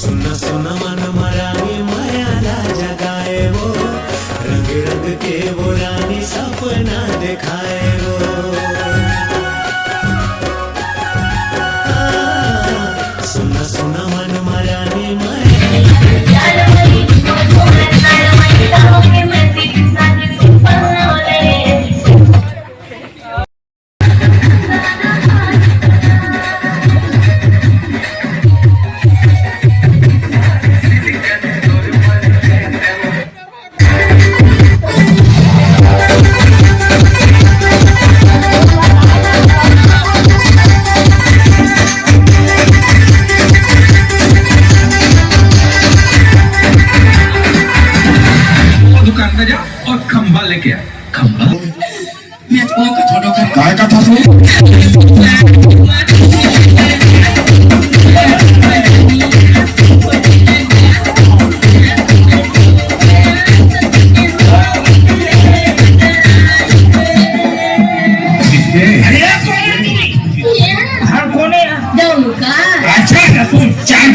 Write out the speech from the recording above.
सुना सुना मन मरानी मायाला जगाए वो, रंग रंग के वो रानी सपना दिखाए वो। सुना सुना मन मरानी माया और खंबा लेके आ। खंबा मैं तो काय कथा अच्छा, चार